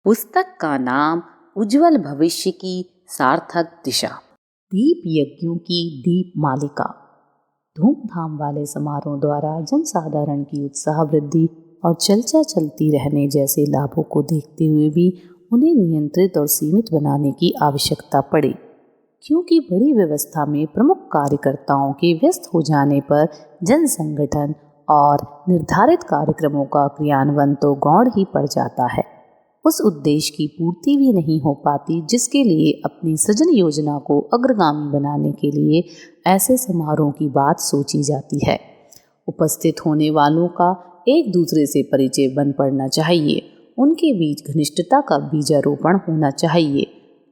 पुस्तक का नाम उज्जवल भविष्य की सार्थक दिशा। दीप यज्ञों की दीप मालिका। धूमधाम वाले समारोह द्वारा जनसाधारण की उत्साह वृद्धि और चर्चा चलती रहने जैसे लाभों को देखते हुए भी उन्हें नियंत्रित और सीमित बनाने की आवश्यकता पड़ी, क्योंकि बड़ी व्यवस्था में प्रमुख कार्यकर्ताओं के व्यस्त हो जाने पर जन संगठन और निर्धारित कार्यक्रमों का क्रियान्वयन तो गौण ही पड़ जाता है। उस उद्देश्य की पूर्ति भी नहीं हो पाती जिसके लिए अपनी सृजन योजना को अग्रगामी बनाने के लिए ऐसे समारोह की बात सोची जाती है। उपस्थित होने वालों का एक दूसरे से परिचय बन पड़ना चाहिए, उनके बीच घनिष्ठता का बीजारोपण होना चाहिए।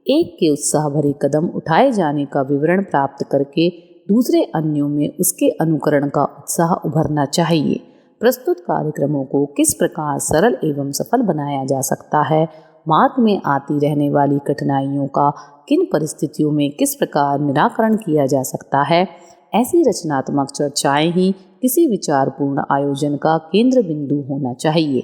एक के उत्साह भरे कदम उठाए जाने का विवरण प्राप्त करके दूसरे अन्यों में उसके अनुकरण का उत्साह उभरना चाहिए। प्रस्तुत कार्यक्रमों को किस प्रकार सरल एवं सफल बनाया जा सकता है, मार्ग में आती रहने वाली कठिनाइयों का किन परिस्थितियों में किस प्रकार निराकरण किया जा सकता है, ऐसी रचनात्मक चर्चाएं ही किसी विचारपूर्ण आयोजन का केंद्र बिंदु होना चाहिए।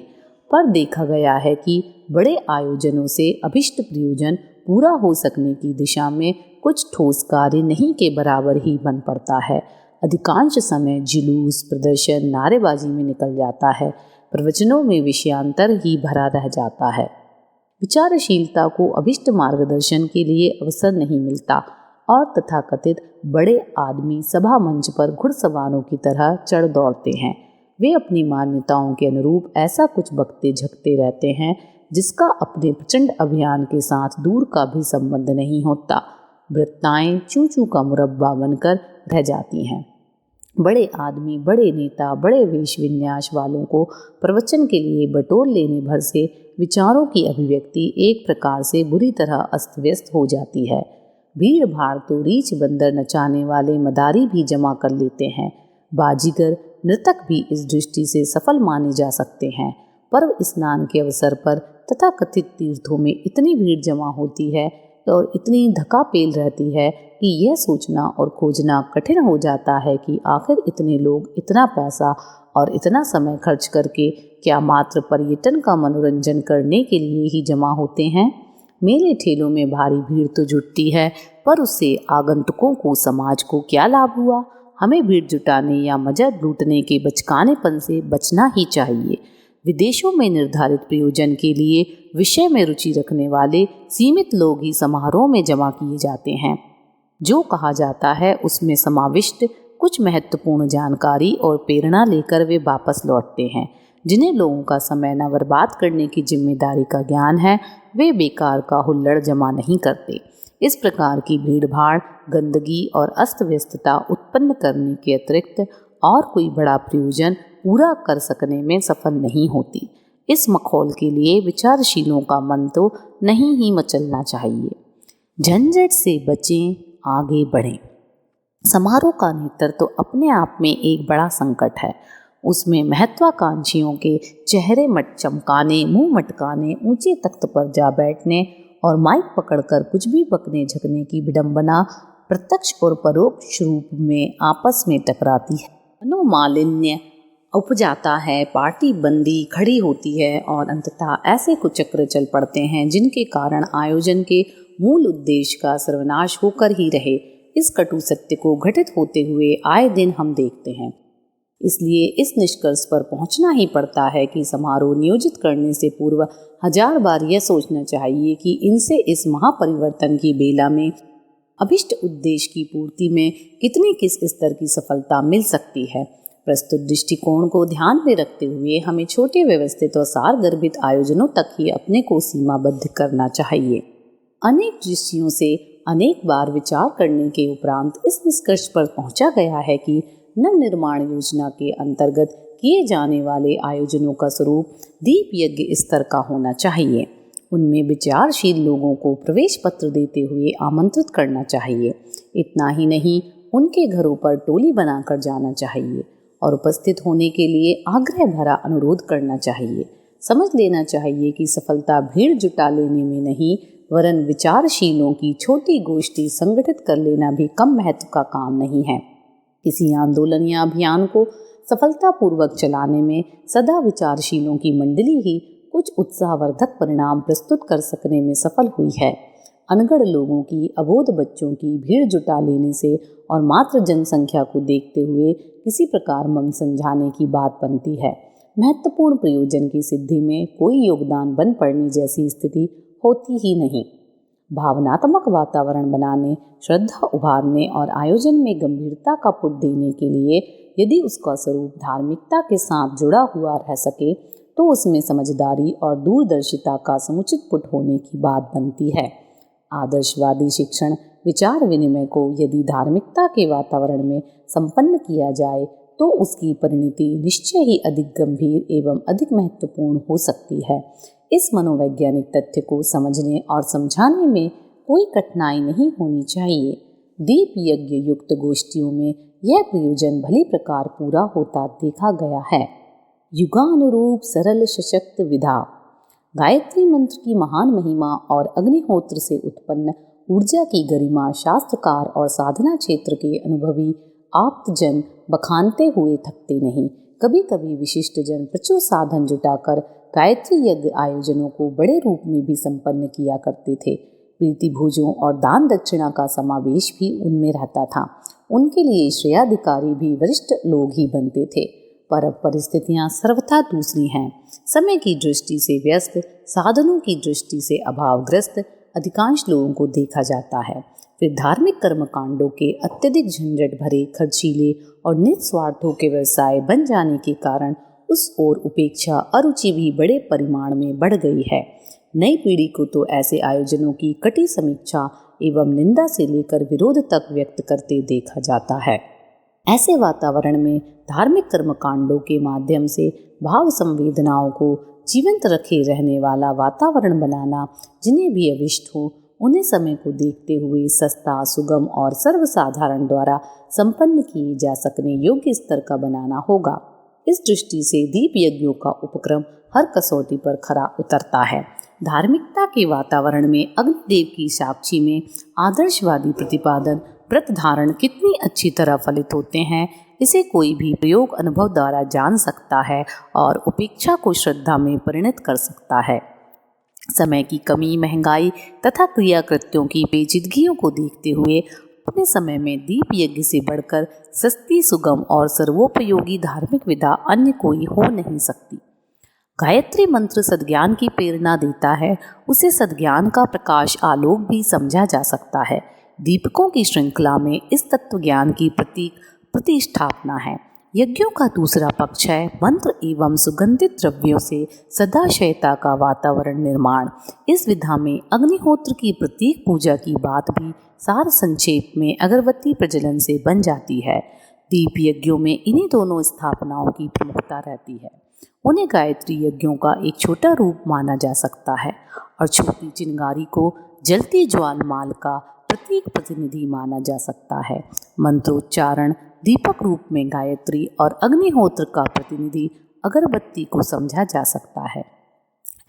पर देखा गया है कि बड़े आयोजनों से अभिष्ट प्रयोजन पूरा हो सकने की दिशा में कुछ ठोस कार्य नहीं के बराबर ही बन पड़ता है। अधिकांश समय जुलूस, प्रदर्शन, नारेबाजी में निकल जाता है। प्रवचनों में विषयांतर ही भरा रह जाता है। विचारशीलता को अभिष्ट मार्गदर्शन के लिए अवसर नहीं मिलता और तथाकथित बड़े आदमी सभा मंच पर घुड़सवारों की तरह चढ़ दौड़ते हैं। वे अपनी मान्यताओं के अनुरूप ऐसा कुछ बकते झकते रहते हैं जिसका अपने प्रचंड अभियान के साथ दूर का भी संबंध नहीं होता। वृत्ताएं चूं चूं का मुरब्बा बनकर रह जाती हैं। बड़े आदमी, बड़े नेता, बड़े वेश विन्यास वालों को प्रवचन के लिए बटोर लेने भर से विचारों की अभिव्यक्ति एक प्रकार से बुरी तरह अस्त व्यस्त हो जाती है। भीड़ भाड़ तो रीछ बंदर नचाने वाले मदारी भी जमा कर लेते हैं। बाजीगर, नृतक भी इस दृष्टि से सफल माने जा सकते हैं। पर्व स्नान के अवसर पर तथा कथित तीर्थों में इतनी भीड़ जमा होती है और इतनी धक्कापेल रहती है कि यह सोचना और खोजना कठिन हो जाता है कि आखिर इतने लोग इतना पैसा और इतना समय खर्च करके क्या मात्र पर्यटन का मनोरंजन करने के लिए ही जमा होते हैं। मेले ठेलों में भारी भीड़ तो जुटती है, पर उससे आगंतुकों को, समाज को क्या लाभ हुआ। हमें भीड़ जुटाने या मजा लूटने के बचकानेपन से बचना ही चाहिए। विदेशों में निर्धारित प्रयोजन के लिए विषय में रुचि रखने वाले सीमित लोग ही समारोह में जमा किए जाते हैं। जो कहा जाता है उसमें समाविष्ट कुछ महत्वपूर्ण जानकारी और प्रेरणा लेकर वे वापस लौटते हैं। जिन्हें लोगों का समय न बर्बाद करने की जिम्मेदारी का ज्ञान है, वे बेकार का हुल्लड़ जमा नहीं करते। इस प्रकार की भीड़ भाड़, गंदगी और अस्त व्यस्तता उत्पन्न करने के अतिरिक्त और कोई बड़ा प्रयोजन पूरा कर सकने में सफल नहीं होती। इस मखौल के लिए विचारशीलों का मन तो नहीं ही मचलना चाहिए। झंझट से बचें, आगे बढ़ें। समारोह का नेतृत्व तो अपने आप में एक बड़ा संकट है। उसमें महत्वाकांक्षियों के चेहरे मट चमकाने, मुंह मटकाने, ऊंचे तख्त पर जा बैठने और माइक पकड़कर कुछ भी बकने झकने की विडंबना प्रत्यक्ष और परोक्ष रूप में आपस में टकराती है। मनोमालिन्य उपजाता है, पार्टी बंदी खड़ी होती है और अंततः ऐसे कुछ चक्र चल पड़ते हैं जिनके कारण आयोजन के मूल उद्देश्य का सर्वनाश होकर ही रहे। इस कटु सत्य को घटित होते हुए आए दिन हम देखते हैं। इसलिए इस निष्कर्ष पर पहुंचना ही पड़ता है कि समारोह नियोजित करने से पूर्व 1000 बार यह सोचना चाहिए कि इनसे इस महापरिवर्तन की बेला में अभिष्ट उद्देश्य की पूर्ति में कितनी किस स्तर की सफलता मिल सकती है। प्रस्तुत दृष्टिकोण को ध्यान में रखते हुए हमें छोटे व्यवस्थित और सारगर्भित आयोजनों तक ही अपने को सीमाबद्ध करना चाहिए। अनेक दृष्टियों से अनेक बार विचार करने के उपरांत इस निष्कर्ष पर पहुंचा गया है कि नव निर्माण योजना के अंतर्गत किए जाने वाले आयोजनों का स्वरूप दीप यज्ञ स्तर का होना चाहिए। उनमें विचारशील लोगों को प्रवेश पत्र देते हुए आमंत्रित करना चाहिए। इतना ही नहीं, उनके घरों पर टोली बनाकर जाना चाहिए और उपस्थित होने के लिए आग्रह भरा अनुरोध करना चाहिए। समझ लेना चाहिए कि सफलता भीड़ जुटा लेने में नहीं, वरन विचारशीलों की छोटी गोष्ठी संगठित कर लेना भी कम महत्व का काम नहीं है। किसी आंदोलन या अभियान को सफलतापूर्वक चलाने में सदा विचारशीलों की मंडली ही कुछ उत्साहवर्धक परिणाम प्रस्तुत कर सकने में सफल हुई है। अनगढ़ लोगों की, अबोध बच्चों की भीड़ जुटा लेने से और मात्र जनसंख्या को देखते हुए किसी प्रकार मन समझाने की बात बनती है। महत्वपूर्ण प्रयोजन की सिद्धि में कोई योगदान बन पड़ने जैसी स्थिति होती ही नहीं। भावनात्मक वातावरण बनाने, श्रद्धा उभारने और आयोजन में गंभीरता का पुट देने के लिए यदि उसका स्वरूप धार्मिकता के साथ जुड़ा हुआ रह सके तो उसमें समझदारी और दूरदर्शिता का समुचित पुट होने की बात बनती है। आदर्शवादी शिक्षण विचार विनिमय को यदि धार्मिकता के वातावरण में संपन्न किया जाए तो उसकी परिणति निश्चय ही अधिक गंभीर एवं अधिक महत्वपूर्ण हो सकती है। इस मनोवैज्ञानिक तथ्य को समझने और समझाने में कोई कठिनाई नहीं होनी चाहिए। दीप यज्ञ युक्त गोष्ठियों में यह प्रयोजन भली प्रकार पूरा होता देखा गया है। युगानुरूप सरल सशक्त विधा। गायत्री मंत्र की महान महिमा और अग्निहोत्र से उत्पन्न ऊर्जा की गरिमा शास्त्रकार और साधना क्षेत्र के अनुभवी आप्तजन बखानते हुए थकते नहीं। कभी कभी विशिष्ट जन प्रचुर साधन जुटाकर गायत्री यज्ञ आयोजनों को बड़े रूप में भी संपन्न किया करते थे। प्रीति भोजों और दान दक्षिणा का समावेश भी उनमें रहता था। उनके लिए श्रेयाधिकारी भी वरिष्ठ लोग ही बनते थे। पर अब परिस्थितियां सर्वथा दूसरी हैं। समय की दृष्टि से व्यस्त, साधनों की दृष्टि से अभावग्रस्त अधिकांश लोगों को देखा जाता है। फिर धार्मिक कर्मकांडों के अत्यधिक झंझट भरे, खर्चीले और निस्वार्थों के व्यवसाय बन जाने के कारण उस ओर उपेक्षा, अरुचि भी बड़े परिमाण में बढ़ गई है। नई पीढ़ी को तो ऐसे आयोजनों की कटी समीक्षा एवं निंदा से लेकर विरोध तक व्यक्त करते देखा जाता है। ऐसे वातावरण में धार्मिक कर्मकांडों के माध्यम से भाव संवेदनाओं को जीवंत रखे रहने वाला वातावरण बनाना जिन्हें भी अविष्ट हो, उन्हें समय को देखते हुए सस्ता, सुगम और सर्वसाधारण द्वारा संपन्न किए जा सकने योग्य स्तर का बनाना होगा। इस दृष्टि से दीप यज्ञों का उपक्रम हर कसौटी पर खरा उतरता है। धार्मिकता के वातावरण में अग्निदेव की साक्षी में आदर्शवादी प्रतिपादन, व्रत धारण कितनी अच्छी तरह फलित होते हैं, इसे कोई भी प्रयोग अनुभव द्वारा जान सकता है और उपेक्षा को श्रद्धा में परिणत कर सकता है। समय की कमी, महंगाई तथा क्रियाकृत्यों की पेचीदगियों को देखते हुए अपने समय में दीप यज्ञ से बढ़कर सस्ती, सुगम और सर्वोपयोगी धार्मिक विधा अन्य कोई हो नहीं सकती। गायत्री मंत्र सद्ज्ञान की प्रेरणा देता है, उसे सद्ज्ञान का प्रकाश आलोक भी समझा जा सकता है। दीपकों की श्रृंखला में इस तत्व ज्ञान की प्रतिष्ठापना है। यज्ञों का दूसरा पक्ष है मंत्र एवं सुगंधित द्रव्यों से सदाशयता का वातावरण निर्माण। इस विधा में अग्निहोत्र की प्रतीक पूजा की बात भी सार संक्षेप में अगरबत्ती प्रज्वलन से बन जाती है। दीप यज्ञों में इन्हीं दोनों स्थापनाओं की प्रमुखता रहती है। उन्हें गायत्री यज्ञों का एक छोटा रूप माना जा सकता है और छोटी चिंगारी को जलती ज्वालमाल का प्रतीक प्रतिनिधि माना जा सकता है। मंत्रोच्चारण दीपक रूप में गायत्री और अग्निहोत्र का प्रतिनिधि अगरबत्ती को समझा जा सकता है।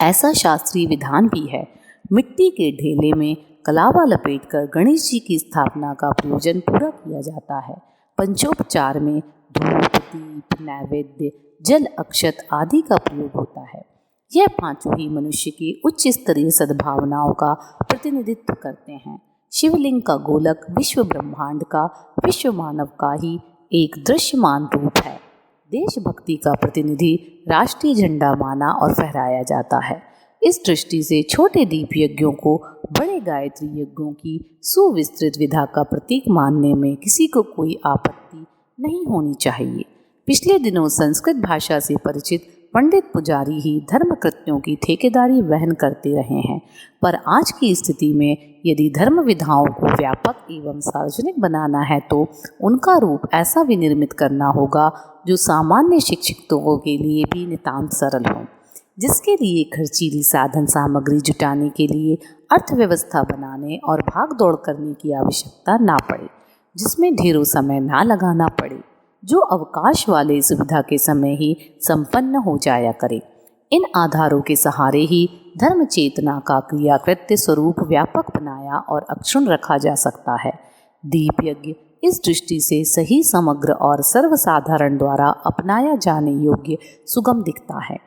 ऐसा शास्त्रीय विधान भी है। मिट्टी के ढेले में कलावा लपेटकर गणेश जी की स्थापना का प्रयोजन पूरा किया जाता है। पंचोपचार में धूप, दीप, नैवेद्य, जल, अक्षत आदि का प्रयोग होता है। यह पांचों ही मनुष्य की उच्च स्तरीय सद्भावनाओं का प्रतिनिधित्व करते हैं। शिवलिंग का गोलक विश्व ब्रह्मांड का, विश्व मानव का ही एक दृश्यमान रूप है। देशभक्ति का प्रतिनिधि राष्ट्रीय झंडा माना और फहराया जाता है। इस दृष्टि से छोटे दीप यज्ञों को बड़े गायत्री यज्ञों की सुविस्तृत विधा का प्रतीक मानने में किसी को कोई आपत्ति नहीं होनी चाहिए। पिछले दिनों संस्कृत भाषा से परिचित पंडित पुजारी ही धर्म कृत्यों की ठेकेदारी वहन करते रहे हैं, पर आज की स्थिति में यदि धर्म विधाओं को व्यापक एवं सार्वजनिक बनाना है तो उनका रूप ऐसा विनिर्मित करना होगा जो सामान्य शिक्षितों के लिए भी नितांत सरल हो, जिसके लिए खर्चीली साधन सामग्री जुटाने के लिए अर्थव्यवस्था बनाने और भाग दौड़ करने की आवश्यकता ना पड़े, जिसमें ढेरों समय ना लगाना पड़े, जो अवकाश वाले सुविधा के समय ही संपन्न हो जाया करे। इन आधारों के सहारे ही धर्म चेतना का क्रियाकृत्य स्वरूप व्यापक बनाया और अक्षुण्ण रखा जा सकता है। दीप यज्ञ इस दृष्टि से सही, समग्र और सर्वसाधारण द्वारा अपनाया जाने योग्य सुगम दिखता है।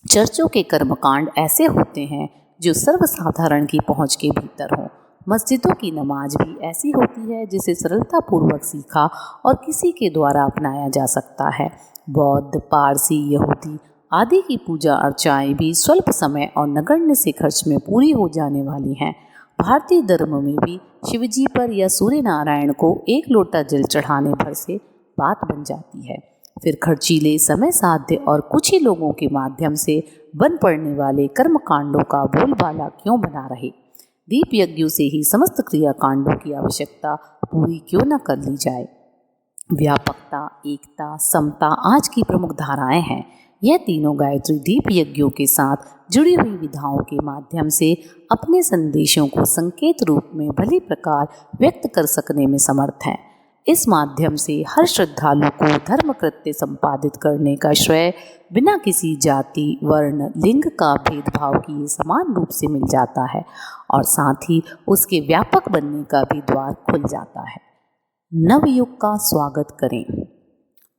चर्चों के कर्मकांड ऐसे होते हैं जो सर्वसाधारण की पहुंच के भीतर हों। मस्जिदों की नमाज भी ऐसी होती है जिसे सरलतापूर्वक सीखा और किसी के द्वारा अपनाया जा सकता है। बौद्ध, पारसी, यहूदी आदि की पूजा अर्चाएं भी स्वल्प समय और नगण्य से खर्च में पूरी हो जाने वाली हैं। भारतीय धर्म में भी शिवजी पर या सूर्य नारायण को एक लोटा जल चढ़ाने भर से बात बन जाती है। फिर खर्चीले, समय साध्य और कुछ ही लोगों के माध्यम से बन पड़ने वाले कर्मकांडों का बोलबाला क्यों बना रहे? दीप यज्ञों से ही समस्त क्रियाकांडों की आवश्यकता पूरी क्यों न कर ली जाए? व्यापकता, एकता, समता आज की प्रमुख धाराएं हैं। यह तीनों गायत्री दीप यज्ञों के साथ जुड़ी हुई विधाओं के माध्यम से अपने संदेशों को संकेत रूप में भली प्रकार व्यक्त कर सकने में समर्थ हैं। इस माध्यम से हर श्रद्धालु को धर्म कृत्य संपादित करने का श्रेय बिना किसी जाति, वर्ण, लिंग का भेदभाव किए समान रूप से मिल जाता है और साथ ही उसके व्यापक बनने का भी द्वार खुल जाता है। नवयुग का स्वागत करें।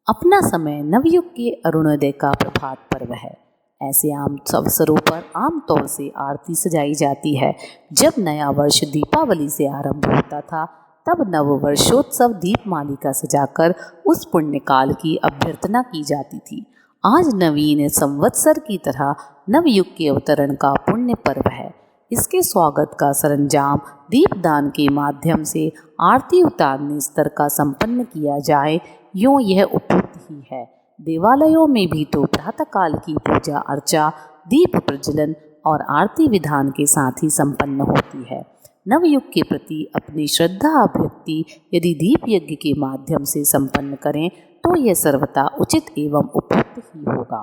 अपना समय नवयुग के अरुणोदय का प्रभात पर्व है। ऐसे आम अवसरों पर आमतौर से आरती सजाई जाती है। जब नया वर्ष दीपावली से आरंभ होता था, तब नववर्षोत्सव दीपमालिका सजाकर उस पुण्यकाल की अभ्यर्थना की जाती थी। आज नवीन संवत्सर की तरह नवयुग के अवतरण का पुण्य पर्व है। इसके स्वागत का सरंजाम दीपदान के माध्यम से आरती उतारने स्तर का संपन्न किया जाए, यूँ यह उपयुक्त ही है। देवालयों में भी तो प्रातःकाल की पूजा अर्चा दीप प्रज्वलन और आरती विधान के साथ ही संपन्न होती है। नवयुग के प्रति अपनी श्रद्धा अभिव्यक्ति यदि दीप यज्ञ के माध्यम से संपन्न करें तो यह सर्वथा उचित एवं उपयुक्त ही होगा।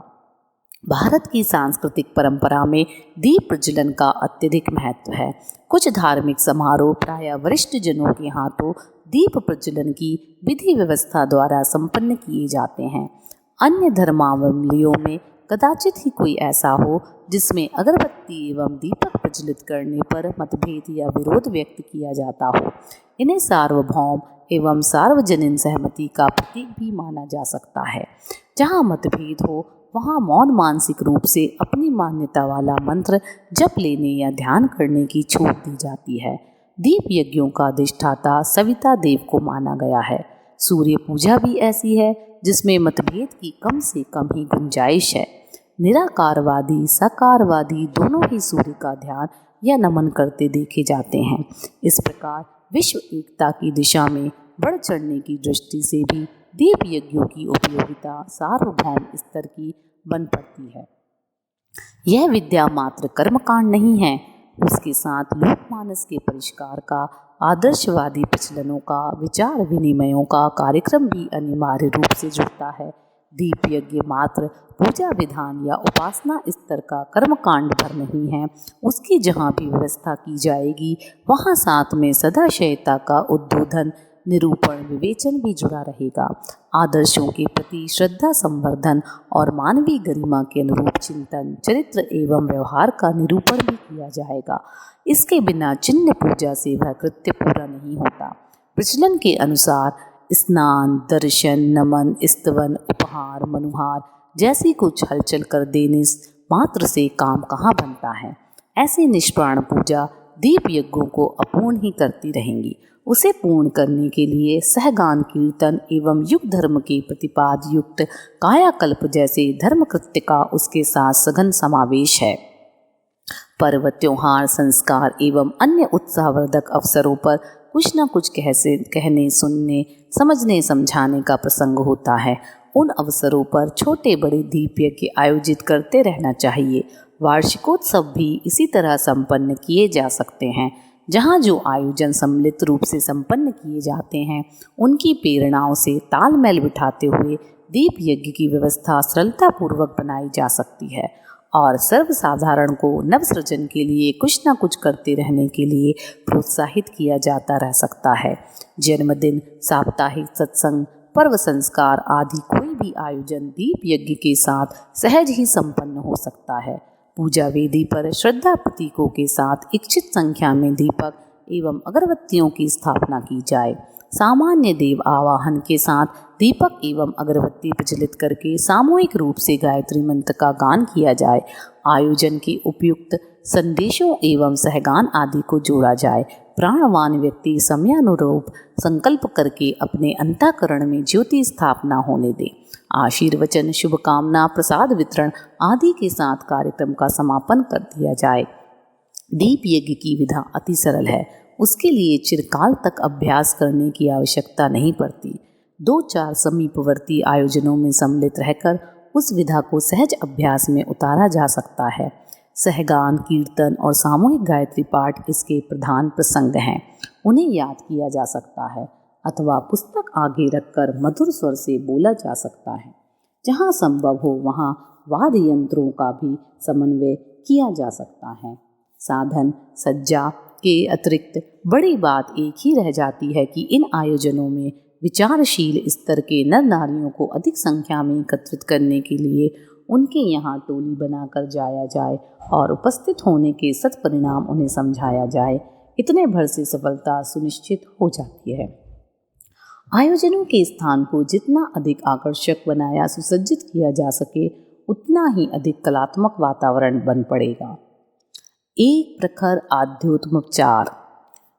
भारत की सांस्कृतिक परंपरा में दीप प्रज्वलन का अत्यधिक महत्व है। कुछ धार्मिक समारोह प्रायः वरिष्ठ जनों के हाथों दीप प्रज्वलन की विधि व्यवस्था द्वारा संपन्न किए जाते हैं। अन्य धर्मावलंबियों में कदाचित ही कोई ऐसा हो जिसमें अगरबत्ती एवं दीपक प्रज्वलित करने पर मतभेद या विरोध व्यक्त किया जाता हो। इन्हें सार्वभौम एवं सार्वजनीन सहमति का प्रतीक भी माना जा सकता है। जहाँ मतभेद हो वहाँ मौन मानसिक रूप से अपनी मान्यता वाला मंत्र जप लेने या ध्यान करने की छूट दी जाती है। दीप यज्ञों का अधिष्ठाता सविता देव को माना गया है। सूर्य पूजा भी ऐसी है जिसमें मतभेद की कम से कम ही गुंजाइश है। निराकारवादी, साकारवादी दोनों ही सूर्य का ध्यान या नमन करते देखे जाते हैं। इस प्रकार विश्व एकता की दिशा में बढ़ चढ़ने की दृष्टि से भी दीप यज्ञों की उपयोगिता सार्वभौम स्तर की बन पड़ती है। यह विद्या मात्र कर्मकांड नहीं है, उसके साथ लोकमानस के परिष्कार का, आदर्शवादी प्रचलनों का, विचार विनिमयों का कार्यक्रम भी अनिवार्य रूप से जुड़ता है। दीप यज्ञ मात्र पूजा विधान या उपासना स्तर का कर्मकांड भर नहीं है, उसकी जहाँ भी व्यवस्था की जाएगी वहाँ साथ में सदाशयता का उद्बोधन, निरूपण, विवेचन भी जुड़ा रहेगा। आदर्शों के प्रति श्रद्धा संवर्धन और मानवीय गरिमा के अनुरूप चिंतन, चरित्र एवं व्यवहार का निरूपण भी किया जाएगा। इसके बिना चिन्ह पूजा से वह कृत्य पूरा नहीं होता। प्रचलन के अनुसार स्नान, दर्शन, नमन, स्तवन, उपहार, मनुहार जैसी कुछ हलचल कर देने मात्र से काम कहाँ बनता है। ऐसी निष्प्राण पूजा दीप यज्ञों को अपूर्ण ही करती रहेंगी। उसे पूर्ण करने के लिए सहगान, कीर्तन एवं युग धर्म के प्रतिपाद युक्त कायाकल्प जैसे धर्म कृत्य का उसके साथ सघन समावेश है। पर्व, त्योहार, संस्कार एवं अन्य उत्साहवर्धक अवसरों पर कुछ न कुछ कहने, सुनने, समझने, समझाने का प्रसंग होता है। उन अवसरों पर छोटे बड़े दीप यज्ञ आयोजित करते रहना चाहिए। वार्षिकोत्सव भी इसी तरह संपन्न किए जा सकते हैं। जहाँ जो आयोजन सम्मिलित रूप से संपन्न किए जाते हैं, उनकी प्रेरणाओं से तालमेल बिठाते हुए दीप यज्ञ की व्यवस्था सरलतापूर्वक बनाई जा सकती है और सर्वसाधारण को नवसृजन के लिए कुछ न कुछ करते रहने के लिए प्रोत्साहित किया जाता रह सकता है। जन्मदिन, साप्ताहिक सत्संग, पर्व, संस्कार आदि कोई भी आयोजन दीप यज्ञ के साथ सहज ही संपन्न हो सकता है। पूजा वेदी पर श्रद्धा प्रतीकों के साथ इच्छित संख्या में दीपक एवं अगरबत्तियों की स्थापना की जाए। सामान्य देव आवाहन के साथ दीपक एवं अगरबत्ती प्रज्वलित करके सामूहिक रूप से गायत्री मंत्र का गान किया जाए। आयोजन के उपयुक्त संदेशों एवं सहगान आदि को जोड़ा जाए। प्राणवान व्यक्ति समयानुरूप संकल्प करके अपने अंतःकरण में ज्योति स्थापना होने दे। आशीर्वचन, शुभकामना, प्रसाद वितरण आदि के साथ कार्यक्रम का समापन कर दिया जाए। दीप यज्ञ की विधा अति सरल है। उसके लिए चिरकाल तक अभ्यास करने की आवश्यकता नहीं पड़ती। 2-4 समीपवर्ती आयोजनों में सम्मिलित रहकर उस विधा को सहज अभ्यास में उतारा जा सकता है। सहगान, कीर्तन और सामूहिक गायत्री पाठ इसके प्रधान प्रसंग हैं। उन्हें याद किया जा सकता है अथवा पुस्तक आगे रखकर मधुर स्वर से बोला जा सकता है। जहाँ संभव हो वहाँ वाद्य यंत्रों का भी समन्वय किया जा सकता है। साधन सज्जा के अतिरिक्त बड़ी बात एक ही रह जाती है कि इन आयोजनों में विचारशील स्तर के नर नारियों को अधिक संख्या में एकत्रित करने के लिए उनके यहाँ टोली बनाकर जाया जाए और उपस्थित होने के सत्परिणाम उन्हें समझाया जाए। इतने भर से सफलता सुनिश्चित हो जाती है। आयोजनों के स्थान को जितना अधिक आकर्षक बनाया सुसज्जित किया जा सके उतना ही अधिक कलात्मक वातावरण बन पड़ेगा। एक प्रखर आध्योत्मोपचार।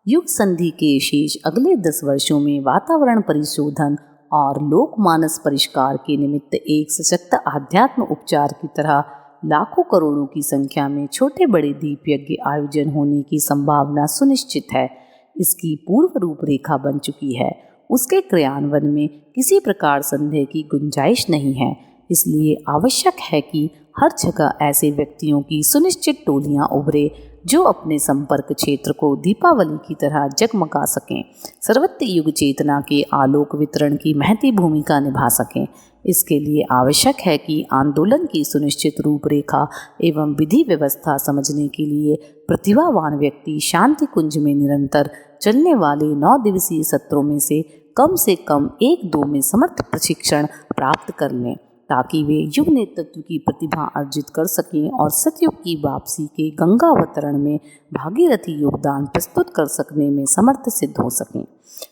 युग संधि के शेष अगले 10 वर्षों में वातावरण परिशोधन और लोकमानस परिष्कार के निमित्त एक सशक्त आध्यात्म उपचार की तरह लाखों करोड़ों की संख्या में छोटे बड़े दीप यज्ञ आयोजन होने की संभावना सुनिश्चित है। इसकी पूर्व रूपरेखा बन चुकी है। उसके क्रियान्वयन में किसी प्रकार संदेह की गुंजाइश नहीं है। इसलिए आवश्यक है कि हर जगह ऐसे व्यक्तियों की सुनिश्चित टोलियां उभरे जो अपने संपर्क क्षेत्र को दीपावली की तरह जगमगा सकें, सर्वत्र युग चेतना के आलोक वितरण की महती भूमिका निभा सकें। इसके लिए आवश्यक है कि आंदोलन की सुनिश्चित रूपरेखा एवं विधि व्यवस्था समझने के लिए प्रतिभावान व्यक्ति शांति कुंज में निरंतर चलने वाले 9 दिवसीय सत्रों में से कम 1-2 में समर्थ प्रशिक्षण प्राप्त कर लें, ताकि वे युग नेतृत्व की प्रतिभा अर्जित कर सकें और सतयुग की वापसी के गंगावतरण में भागीरथी योगदान प्रस्तुत कर सकने में समर्थ सिद्ध हो सकें।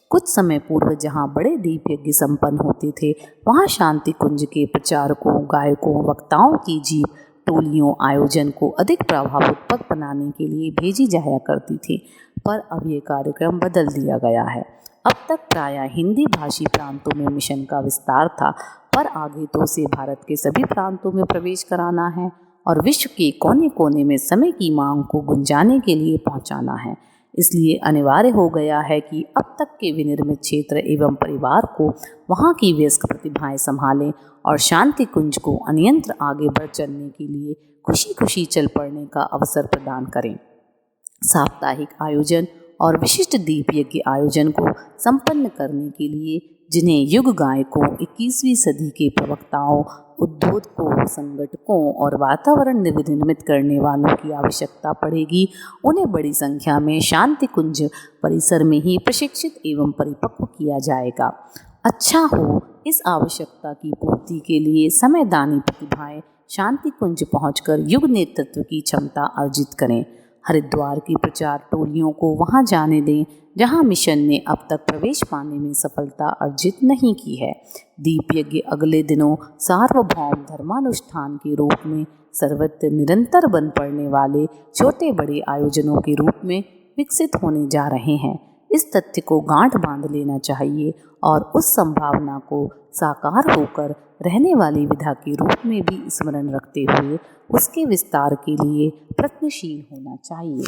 कुछ समय पूर्व जहाँ बड़े दीप यज्ञ संपन्न होते थे, वहाँ शांति कुंज के प्रचारकों, गायकों, वक्ताओं की जीप टोलियों आयोजन को अधिक प्रभावोत्पक बनाने के लिए भेजी जाया करती थी। पर अब ये कार्यक्रम बदल दिया गया है। अब तक प्रायः हिंदी भाषी प्रांतों में मिशन का विस्तार था, पर आगे तो से भारत के सभी प्रांतों में प्रवेश कराना है और विश्व के कोने कोने में समय की मांग को गुंजाने के लिए पहुंचाना है। इसलिए अनिवार्य हो गया है कि अब तक के विनिर्मित क्षेत्र एवं परिवार को वहाँ की वयस्क प्रतिभाएं संभालें और शांति कुंज को अनियंत्र आगे बढ़ चलने के लिए खुशी खुशी चल पड़ने का अवसर प्रदान करें। साप्ताहिक आयोजन और विशिष्ट दीप यज्ञ आयोजन को संपन्न करने के लिए जिन्हें युग गायकों, 21वीं सदी के प्रवक्ताओं, उद्योगों, संगठकों और वातावरण निर्मित करने वालों की आवश्यकता पड़ेगी, उन्हें बड़ी संख्या में शांति कुंज परिसर में ही प्रशिक्षित एवं परिपक्व किया जाएगा। अच्छा हो इस आवश्यकता की पूर्ति के लिए समयदानी प्रतिभाएं शांति कुंज पहुंचकर युग नेतृत्व की क्षमता अर्जित करें। हरिद्वार की प्रचार टोलियों को वहां जाने दें जहां मिशन ने अब तक प्रवेश पाने में सफलता अर्जित नहीं की है। दीप यज्ञ अगले दिनों सार्वभौम धर्मानुष्ठान के रूप में सर्वत्र निरंतर बन पड़ने वाले छोटे बड़े आयोजनों के रूप में विकसित होने जा रहे हैं। इस तथ्य को गांठ बांध लेना चाहिए और उस संभावना को साकार होकर रहने वाली विधा के रूप में भी स्मरण रखते हुए उसके विस्तार के लिए प्रयत्नशील होना चाहिए।